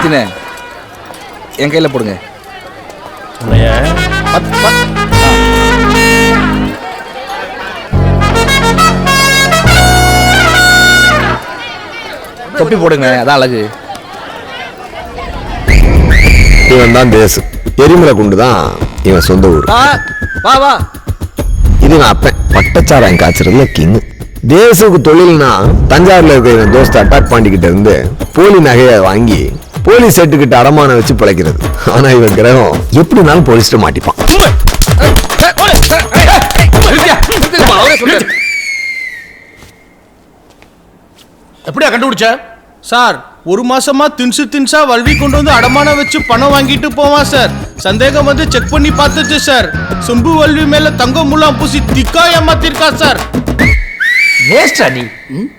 மூர்த்தினே என் கையில் போடுங்க. தொப்பி போடுங்க, அதான் அழகு. இவன் தான் தேசு, எரிமலை குண்டு தான் இவன் சொந்த ஊர். வா வா. இது நான் அப்பேன் பட்டச்சாராயம் காய்ச்சறதுல கிங்கு. தேசுக்கு தொழில்னா தஞ்சாவூர்ல இருக்கிற இவன் தோஸ்த அட்டாக் பாண்டிக்கிட்ட இருந்து போலி நகையை வாங்கி போலீஸ் செட்டுக்கிட்ட அடமான வச்சு பிழைக்கிறது. ஆனா இவன் கிரகம் எப்படினாலும் போலீஸ்ட்டு மாட்டிப்பான். எப்படியா கண்டுபிடிச்ச? சார், ஒரு மாசமா தின்சா வல்வி கொண்டு வந்து அடமான வச்சு பணம் வாங்கிட்டு போவான் சார். சந்தேகம் வந்து செக் பண்ணி பார்த்துச்சு சார். சொம்பு வல்வி மேல தங்க முலாம் பூசி திக்கா ஏமாத்திருக்கா சார். வேஸ்ட் அடி.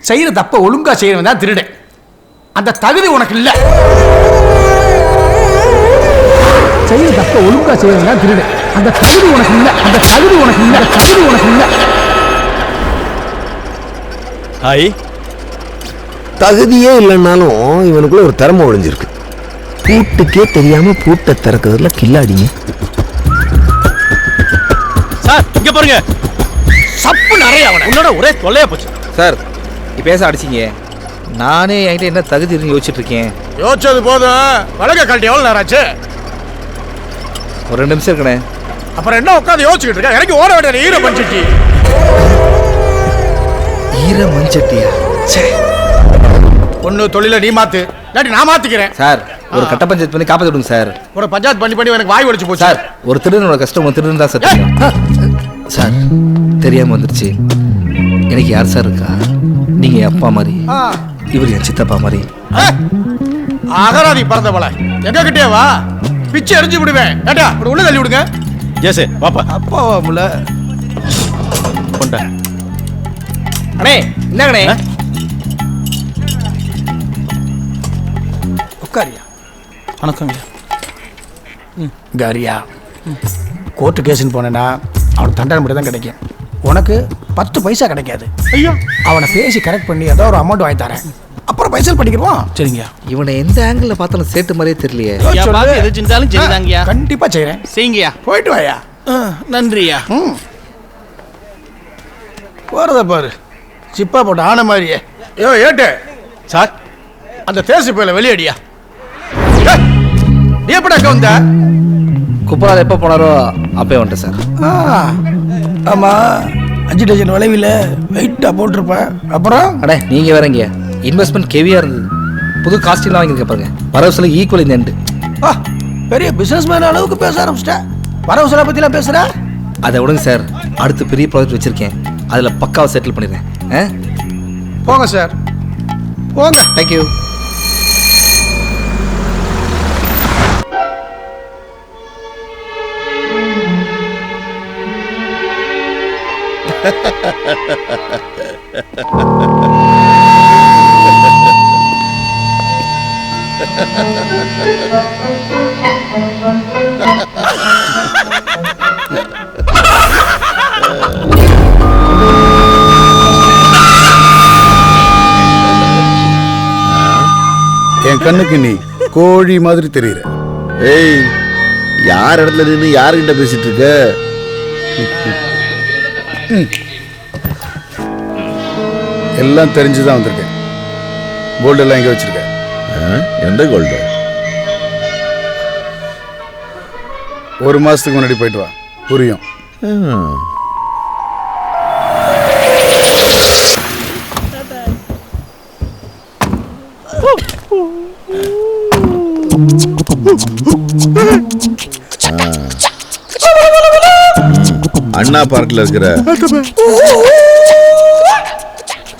செய்யற தப்ப ஒழுங்கா செய்யறவன் தான் திருடன். அந்த தகுதி உனக்கு இல்ல. செய்யற தப்ப ஒழுங்கா செய்யறவன் தான் திருடன். அந்த தகுதி உனக்கு இல்ல. அந்த தகுதி உனக்கு இல்ல. தகுதி உனக்கு இல்ல. ஹாய். தகுதியே இல்லைன்னாலும் இவனுக்குள்ள ஒரு திறமை ஒழிஞ்சிருக்கு. பூட்டுக்கே தெரியாம பூட்டை திறக்கிறதுல கில்லாடிங்க. சார், இங்க பாருங்க. சப்பு நிறைய அவன. உன்னோட ஒரே தொல்லையா போச்சு. சார், இப்போ பேச அடிச்சிங்க. நானே என்கிட்ட என்ன தகுதி இருக்குன்னு யோசிச்சுட்டு இருக்கேன். யோசிச்சது போதும். வழக்க கழட்டி எவ்வளவு நேரம் ஆச்சு? ஒரு 2 நிமிஷம் இருக்கணே. அப்புறம் என்ன உட்காந்து யோசிச்சுட்டு இருக்க? இறங்கி ஓட வேண்டிய ஈர மஞ்சட்டி. ஈர மஞ்சட்டியா? ஒன்னு தொழில நீ மாத்து, இல்லாட்டி நான் மாத்திக்கிறேன். சார், ஒரு கட்ட பஞ்சாயத்து பண்ணி காப்பாத்தி விடுங்க சார். ஒரு பஞ்சாயத்து பண்ணி எனக்கு வாய் ஒடிச்சு போச்சு சார். ஒரு திருடனோட கஷ்டம் ஒரு திருடன் தான் சார் தெரியும். சார், தெரியாம வந்துருச்சு. எனக்கு யார் சார் இருக்கா? நீங்க என் அப்பா மாதிரி, இவர் என் சித்தப்பா மாதிரி. அகராதி பறந்த போல எங்க கிட்டே வா, பிச்சை எரிஞ்சு விடுவேன். ஏட்டா உள்ள தள்ளி விடுங்க. ஏசே பாப்பா. அப்பாவா முல கொண்டா. அண்ணே, என்னங்கண்ணே? உட்காரியா. வணக்கம் காரியா. கோர்ட்டு கேஸுன்னு போனேன்னா அவனுக்கு தண்டனை மட்டும் தான் கிடைக்கும். உனக்கு 10 பைசா கிடைக்காது. ஐயோ, அவனை பேசி கரெக்ட் பண்ணி ஏதோ ஒரு அமௌண்ட் வாங்கி தரேன். அப்புறம் பைசா படிக்கிறோம். சரிங்க. இவனை எந்த ஆங்கிள் பார்த்தாலும் சேட்டு மாதிரியே தெரியலையே. எது செஞ்சாலும் சரிதாங்கயா. கண்டிப்பா செய்யறேன். செய்யுங்கயா. போயிட்டு வாயா. நன்றியா. போறத பாரு, சிப்பா போட்ட ஆன மாதிரியே. ஐயோ ஏட்டு சார், அந்த தேசி போயில வெளியடியா. நீ எப்படா வந்த? குப்பராஜ் எப்போ போனாரோ அப்பயே வந்துட்டேன் சார். ஆமா, 5 டஜன் விளைவில வெயிட்டா போட்டிருப்பேன். அப்புறம் அடே, நீங்க வேறங்க. இன்வெஸ்ட்மெண்ட் ஹெவியா இருந்தது. புது காஸ்டியூம்லாம் வாங்கியிருக்க பாருங்க. வரவுசுல ஈக்குவல் இந்த எண்டு. பெரிய பிசினஸ் மேன் அளவுக்கு பேச ஆரம்பிச்சிட்டேன். வரவுசுல பத்திலாம் பேசுற? அதை விடுங்க சார். அடுத்து பெரிய ப்ராஜெக்ட் வச்சிருக்கேன். அதில் பக்காவை செட்டில் பண்ணிடுறேன். போங்க சார், போங்க. தேங்க்யூ. என் கண்ணுக்கு நீ கோழி மாதிரி தெரியுற. ஏய், யார் இடத்துல நின்று யாருக்கிட்ட பேசிட்டு இருக்க? எல்லாம் தெரிஞ்சுதான் வந்திருக்கேன். கோல்டு எல்லாம் எங்க வச்சிருக்க? எந்த கோல்டு? 1 மாசத்துக்கு முன்னாடி போயிட்டு வா, புரியும். அண்ணா பார்க்ல இருக்கிற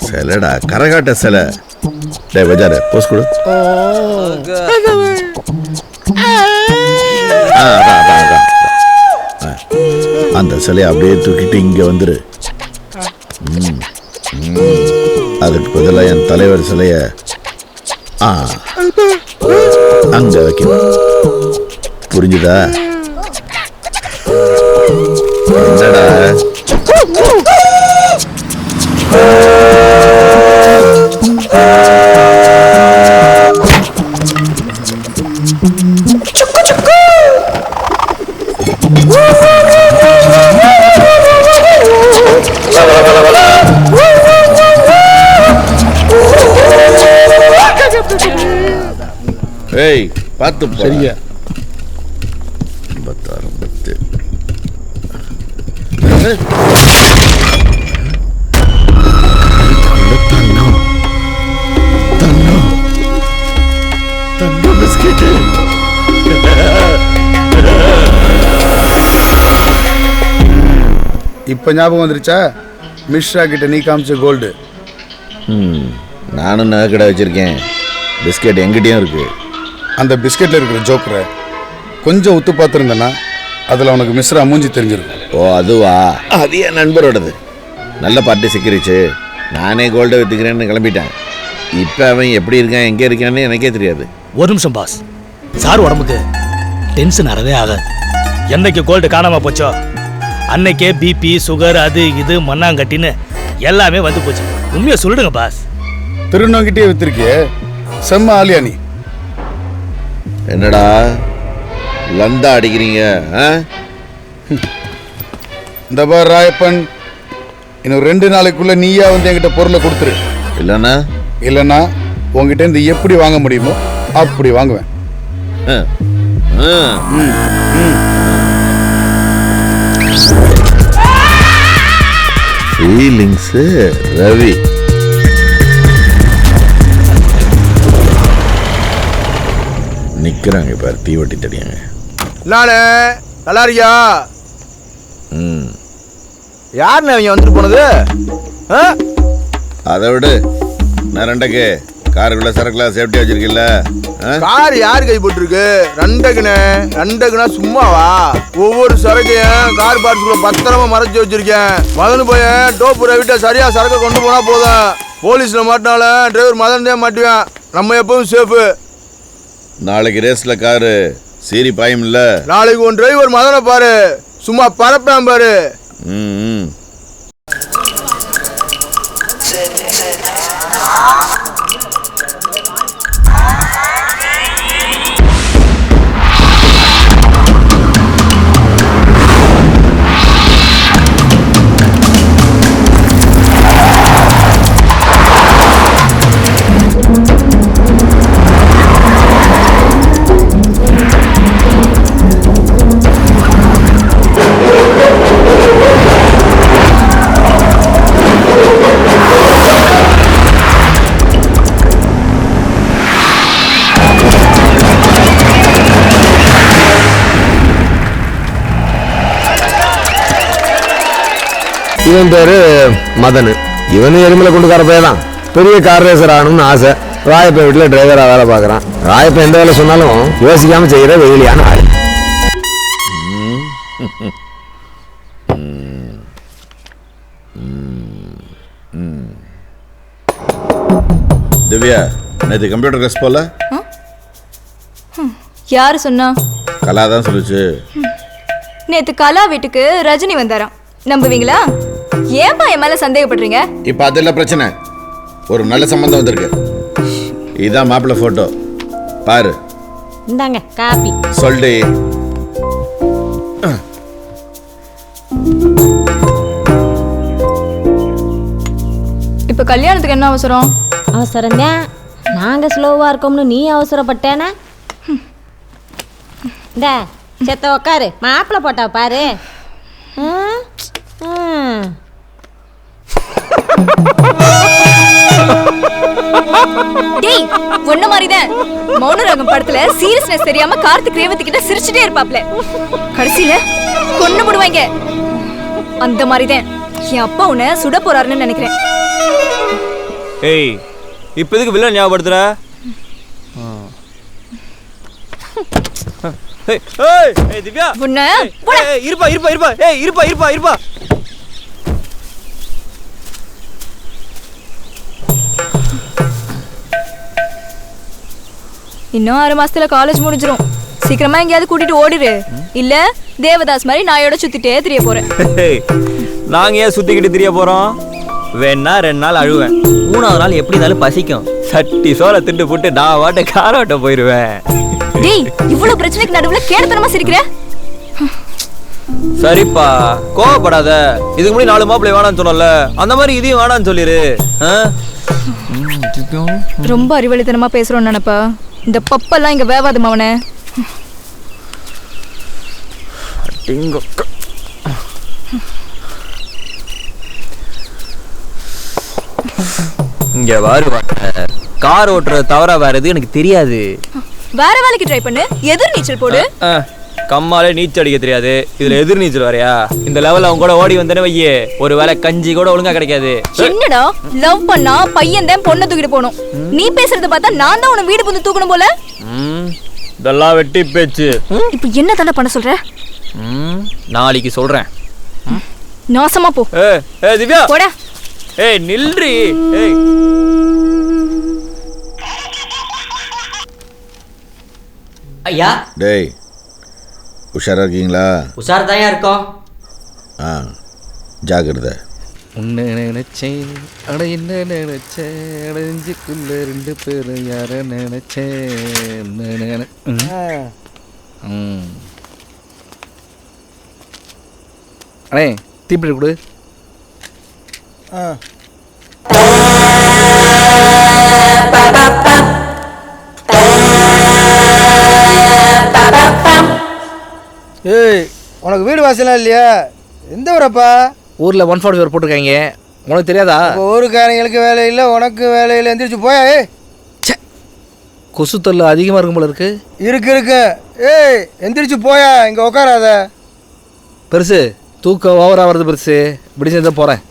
சிலைடா, கரகாட்ட சிலை. டே பஜாரு போஸ் கொடு. அந்த சிலையை அப்படியே தூக்கிட்டு இங்க வந்துரு. அதுக்கு பதிலாக என் தலைவர் சிலைய அங்க வைக்கணும். புரிஞ்சுதா? என்னடா ஏய் பார்த்து போ. சரிங்க. 56 பிஸ்கெட். இப்போ ஞாபகம் வந்துருச்சா? மிஸ்ரா கிட்ட நீ காமிச்ச கோல்டு. நானும் நகை கடை வச்சிருக்கேன். பிஸ்கெட் எங்கிட்டயும் இருக்கு. அந்த பிஸ்கெட்டில் இருக்கிற ஜோக்கரை கொஞ்சம் உத்து பார்த்துருந்தேன்னா அதில் உனக்கு மிஸ்ரா மூஞ்சி தெரிஞ்சிருக்கும். ஓ அதுவா? அது என் நண்பரோடது. நல்ல பார்ட்டி சிக்கிருச்சு. நானே கோல்டை விற்றுக்கிறேன்னு கிளம்பிட்டேன். இப்போ அவன் எப்படி இருக்கான் எங்கே இருக்கான்னு எனக்கே தெரியாது. ஒரு நிமிஷம் பாஸ். சார் உடம்புக்கு டென்ஷன் அறவே ஆகாது. என்னைக்கு கோல்டு காணாம போச்சோ அன்னைக்கே பிபி சுகர் அது இது மண்ணாங்கட்டின்னு எல்லாமே வந்து போச்சு. உண்மையை சொல்லிடுங்க பாஸ். திருநங்கிட்டே வித்திருக்கியே, செம்ம ஆலியா நீ. என்னடா லந்தா அடிக்கிறீங்க? இந்த பார் ராயப்பன், இன்னும் 2 நாளைக்குள்ள நீயா வந்து என்கிட்ட பொருளை கொடுத்துரு. இல்லைன்னா உங்ககிட்ட இருந்து எப்படி வாங்க முடியுமோ அப்படி வாங்குவேன். ஃபீலிங்ஸ் ரவி. நிக்கிறாங்க பாரு, தீவட்டி தெரியாங்க. நானே நல்லா இருக்கியா? யாருன்னு அவங்க வந்துட்டு போனது? அதை விடு. நான் ரெண்டக்கு காருக்குள்ள சரக்குலாம் சேஃப்டி வச்சிருக்கீல்ல? கார் யாரு கை போட்டுருக்கு? ரெண்டக்குனா சும்மாவா? ஒவ்வொரு சரக்கையும் கார் பார்ட்ஸ்குள்ள பத்திரமா மறைச்சு வச்சிருக்கேன். மதனு போய் டோப்பு வீட்டை சரியா சரக்கை கொண்டு போனா போதும். போலீஸ்ல மாட்டினாலும் டிரைவர் மதன் தான் மாட்டுவேன். நம்ம எப்பவும் சேஃபு. நாளைக்கு ரேஸ்ல காரு சீரி பாயும் இல்ல? நாளைக்கு உன் டிரைவர் மதனை பாரு, சும்மா பரப்பான் பாரு. இவன் பேரு மதனு. இவனு எருமலை கொண்டு கார பையதான். பெரிய கார் ரேசர் ஆகணும்னு ஆசை. ராயப்பன் வீட்டில் டிரைவரா வேலை பார்க்குறான். ராயப்பன் எந்த வேலை சொன்னாலும் யோசிக்காம செய்யற வெயிலியான ஆள். திவ்யா, நேற்று கம்ப்யூட்டர் கிளாஸ் போல? யாரு சொன்னா? கலா தான் சொல்லுச்சு. நேத்து கலா வீட்டுக்கு ரஜினி வந்தாராம். நம்புவீங்களா? ஏன்பா என் மேல சந்தேகப்படுறீங்க? இப்ப அதெல்லாம் பிரச்சனை. ஒரு நல்ல சம்பந்தம் வந்திருக்கு. இதான் மாப்பிள்ளை போட்டோ பாரு. இந்தாங்க காப்பி. சொல்லு. இப்ப கல்யாணத்துக்கு என்ன அவசரம்? அவசரம்தான். நாங்க ஸ்லோவா இருக்கோம்னு நீ அவசரப்பட்டேனா? இந்த செத்த உக்காரு, மாப்பிள்ளை போட்டா பாரு. டேய், ஒண்ணு மாதிரிதான் மௌனராகம் படத்துல சீரியஸ்னஸ் தெரியாம கார்த்திக் ரேவதி கிட்ட சிரிச்சுட்டே இருப்பாப்ல. கடைசியில கொன்னு போடுவாங்க. அந்த மாதிரிதான் என் அப்பா உன்னை சுட போறாருன்னு நினைக்கிறேன். ஏய், இப்ப எதுக்கு வில்லன் ஞாபகப்படுத்துற? திவ்யா, இருப்பா இருப்பா இருப்பா. ஏய், இருப்பா இருப்பா இருப்பா. இன்னும் 6 மாசத்துல காலேஜ் முடிஞ்சிரும். சீக்கிரமா எங்கேயாவது கூட்டிட்டு ஓடிரு. இல்ல தேவதாஸ் மாதிரி நாயோட சுத்திட்டே தெரிய போறேன். நாங்க ஏன் சுத்திக்கிட்டு தெரிய போறோம்? வேணா 2 நாள் அழுவேன். 3ஆவது நாள் எப்படி இருந்தாலும் பசிக்கும். சட்டி சோள திண்டு போட்டு நான் வாட்ட காரோட்ட போயிருவேன். டேய், இவ்வளவு பிரச்சனைக்கு நடுவுல கேடத்தனமா சிரிக்கிற? சரிப்பா, கோவப்படாத. இதுக்கு முன்னாடி 4 மாப்பிள்ளை வேணான்னு சொன்னல, அந்த மாதிரி இதையும் வேணான்னு சொல்லிரு. ரொம்ப அறிவழித்தனமா பேசுறோம்னு நினைப்பா? இந்த பப்பெல்லாம் இங்க வேவாது மவனே. இங்க வாரு கார் ஓட்டுறது தவிர வேற எது எனக்கு தெரியாது. வேற வேலைக்கு ட்ரை பண்ணு, எதிர் நீச்சல் போடு. கம்மாலே நீச்சல் அடிக்க தெரியாது, இதுல எதிர் நீச்சல் வரையா? இந்த லெவல் அவங்க கூட ஓடி வந்தேன்னு வையே, ஒரு வேளை கஞ்சி கூட ஒழுங்கா கிடைக்காது. என்னடா லவ் பண்ணா பையன் தான் பொண்ணை தூக்கிட்டு போகணும். நீ பேசுறத பார்த்தா நான் தான் உன்னை வீடு வந்து தூக்கணும் போல. இதெல்லாம் வெட்டி பேச்சு. இப்போ என்ன தண்டை பண்ண சொல்ற? நாளைக்கு சொல்றேன். நாசமா போ. திவ்யா போடா. நில்றி. ஐயா டேய் உஷாரா இருக்கீங்களா? உஷார் தாயா இருக்கோம். ஜாக்கிரதை. உன்னை நினைச்சேன் அட என்ன நினைச்சேன் அடைஞ்சுக்குள்ள 2 பேரும் யார நினைச்சேன். அண்ணே தீப்பிடி கொடு. ஏய் உனக்கு வீடு வாசலாம் இல்லையா? எந்த ஊரப்பா? ஊரில் 144 போட்டிருக்காங்க, உனக்கு தெரியாதா? ஊருக்காரங்களுக்கு வேலை இல்லை, உனக்கு வேலை இல்லை. எந்திரிச்சு போயா. கொசு தொல்லை அதிகமாக இருக்கும் போல இருக்கு. இருக்கு. ஏய் எந்திரிச்சு போயா, இங்கே உட்காராத. பெருசு தூக்கம் ஓவராக வருது பெருசு, இப்படி சேர்ந்து போகிறேன்.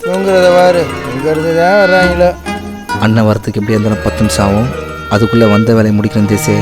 தூங்குறத வாரு, இங்கிறது தான் வர்றாங்களோ. அண்ணன் வரத்துக்கு எப்படி இருந்தாலும் 10 நிமிஷம் ஆகும். அதுக்குள்ளே வந்த வேலையை முடிக்கணும் தேசே.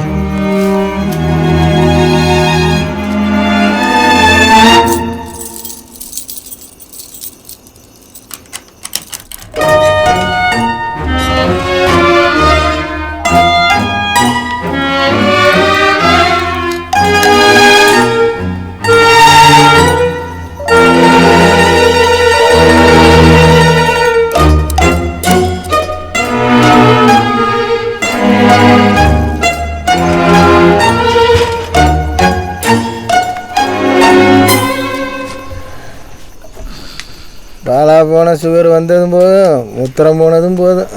பாலா போன சுகர் வந்ததும் போதும், முத்திரம் போனதும் போதும்.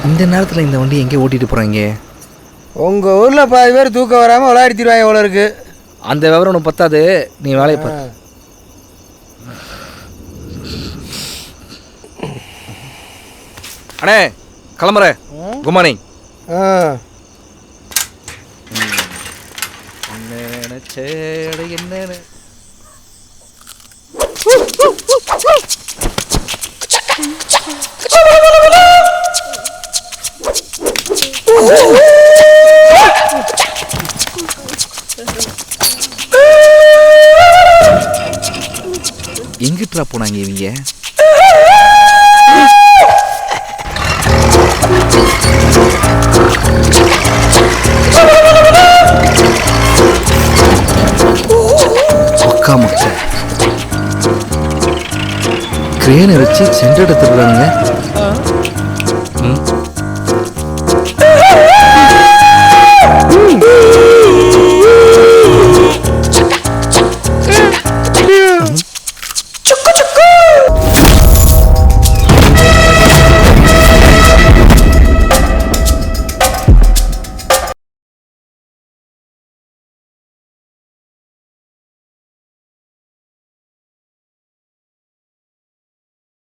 இந்த நேரத்தில் இந்த வண்டி எங்கே ஓட்டிகிட்டு போகிறாங்க? உங்கள் ஊரில் பாதி பேர் தூக்கம் வராமல் விளையாடித்திருவாங்க எவ்வளோ இருக்கு. அந்த விவரம் ஒன்று பத்தாது, நீ வேலையை பாரு. அண்ணே கிளம்புறேன். Good morning. என்ன எங்கிட்டா போனாங்க இவங்க? பக்கா மக்கள் கிரேனை வச்சு சென்ட் எடுத்துருக்காங்க.